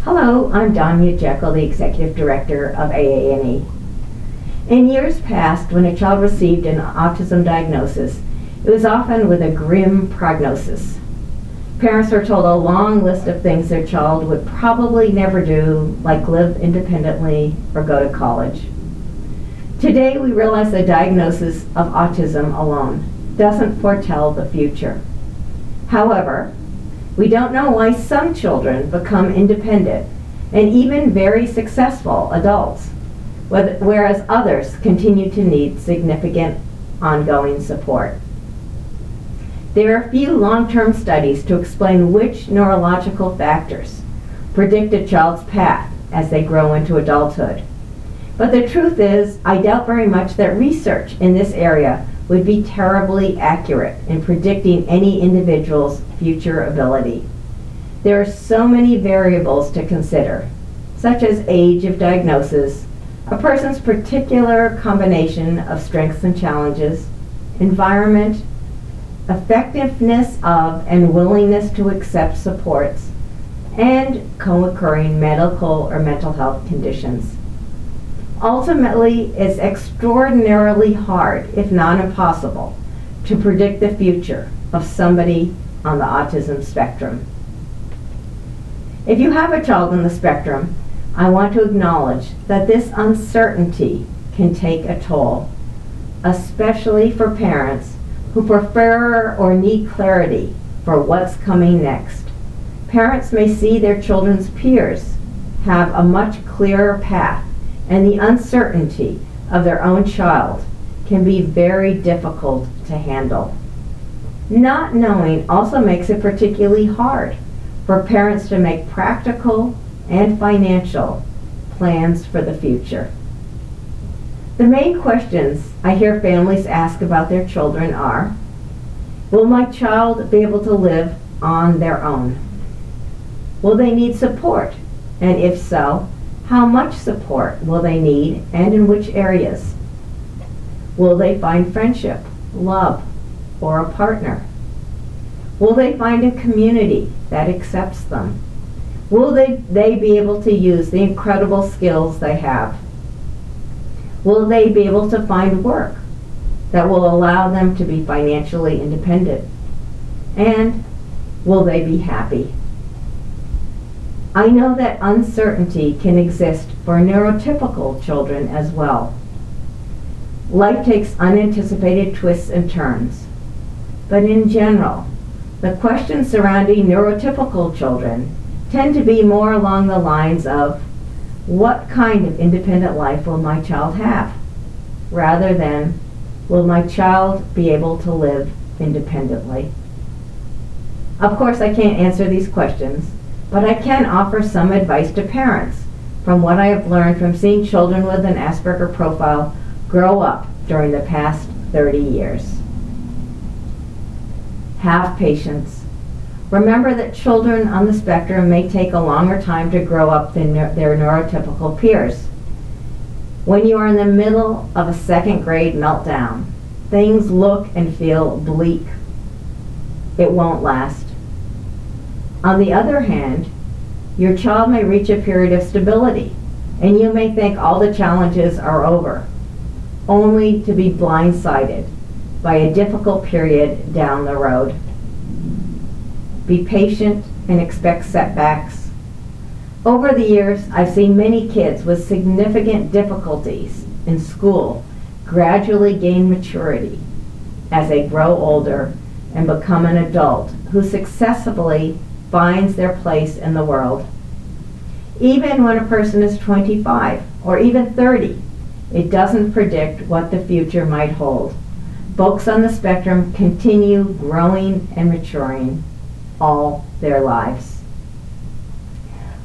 Hello, I'm Dania Jekel, the Executive Director of AANE. In years past, when a child received an autism diagnosis, it was often with a grim prognosis. Parents were told a long list of things their child would probably never do, like live independently or go to college. Today, we realize the diagnosis of autism alone doesn't foretell the future. However, we don't know why some children become independent and even very successful adults, whereas others continue to need significant ongoing support. There are few long-term studies to explain which neurological factors predict a child's path as they grow into adulthood. But the truth is, I doubt very much that research in this area would be terribly accurate in predicting any individual's future ability. There are so many variables to consider, such as age of diagnosis, a person's particular combination of strengths and challenges, environment, effectiveness of and willingness to accept supports, and co-occurring medical or mental health conditions. Ultimately, it's extraordinarily hard, if not impossible, to predict the future of somebody on the autism spectrum. If you have a child on the spectrum, I want to acknowledge that this uncertainty can take a toll, especially for parents who prefer or need clarity for what's coming next. Parents may see their children's peers have a much clearer path, and the uncertainty of their own child can be very difficult to handle. Not knowing also makes it particularly hard for parents to make practical and financial plans for the future. The main questions I hear families ask about their children are, will my child be able to live on their own? Will they need support? And if so, how much support will they need and in which areas? Will they find friendship, love, or a partner? Will they find a community that accepts them? Will they be able to use the incredible skills they have? Will they be able to find work that will allow them to be financially independent? And will they be happy? I know that uncertainty can exist for neurotypical children as well. Life takes unanticipated twists and turns. But in general, the questions surrounding neurotypical children tend to be more along the lines of, what kind of independent life will my child have? Rather than, will my child be able to live independently? Of course, I can't answer these questions, but I can offer some advice to parents from what I have learned from seeing children with an Asperger profile grow up during the past 30 years. Have patience. Remember that children on the spectrum may take a longer time to grow up than their neurotypical peers. When you are in the middle of a second grade meltdown, things look and feel bleak. It won't last. On the other hand, your child may reach a period of stability, and you may think all the challenges are over, only to be blindsided by a difficult period down the road. Be patient and expect setbacks. Over the years, I've seen many kids with significant difficulties in school gradually gain maturity as they grow older and become an adult who successfully finds their place in the world. Even when a person is 25 or even 30, it doesn't predict what the future might hold. Folks on the spectrum continue growing and maturing all their lives.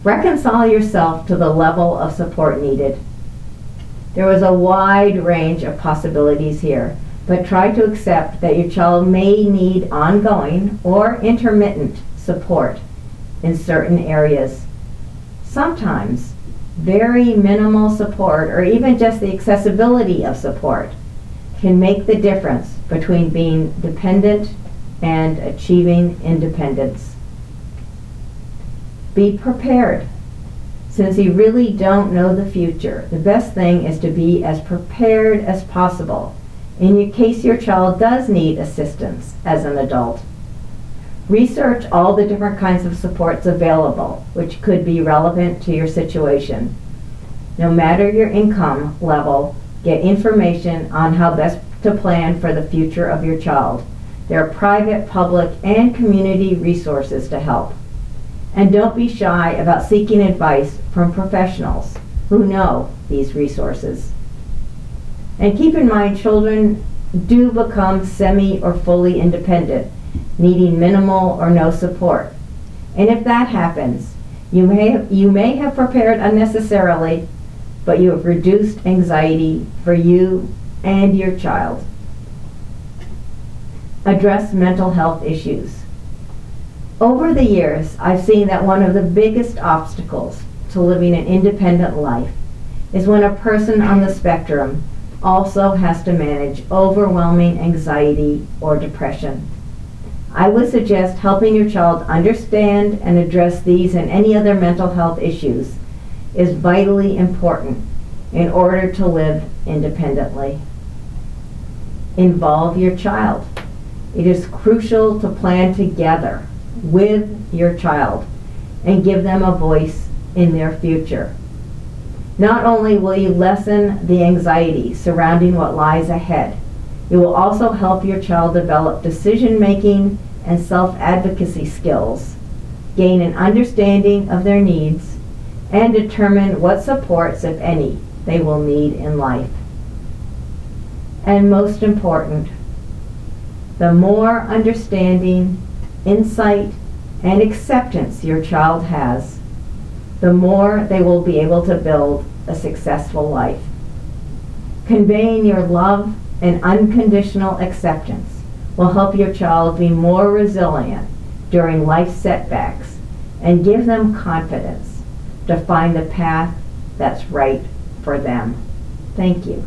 Reconcile yourself to the level of support needed. There is a wide range of possibilities here, but try to accept that your child may need ongoing or intermittent support in certain areas. Sometimes very minimal support or even just the accessibility of support can make the difference between being dependent and achieving independence. Be prepared Since you really don't know the future, the best thing is to be as prepared as possible in case your child does need assistance as an adult. Research all the different kinds of supports available, which could be relevant to your situation. No matter your income level, get information on how best to plan for the future of your child. There are private, public, and community resources to help. And don't be shy about seeking advice from professionals who know these resources. And keep in mind, children do become semi or fully independent, needing minimal or no support. And if that happens, you may have prepared unnecessarily, but you have reduced anxiety for you and your child. Address mental health issues. Over the years, I've seen that one of the biggest obstacles to living an independent life is when a person on the spectrum also has to manage overwhelming anxiety or depression. I would suggest helping your child understand and address these and any other mental health issues is vitally important in order to live independently. Involve your child. It is crucial to plan together with your child and give them a voice in their future. Not only will you lessen the anxiety surrounding what lies ahead, it will also help your child develop decision-making and self-advocacy skills, gain an understanding of their needs, and determine what supports, if any, they will need in life. And most important, the more understanding, insight, and acceptance your child has, the more they will be able to build a successful life. Conveying your love and unconditional acceptance will help your child be more resilient during life setbacks and give them confidence to find the path that's right for them. Thank you.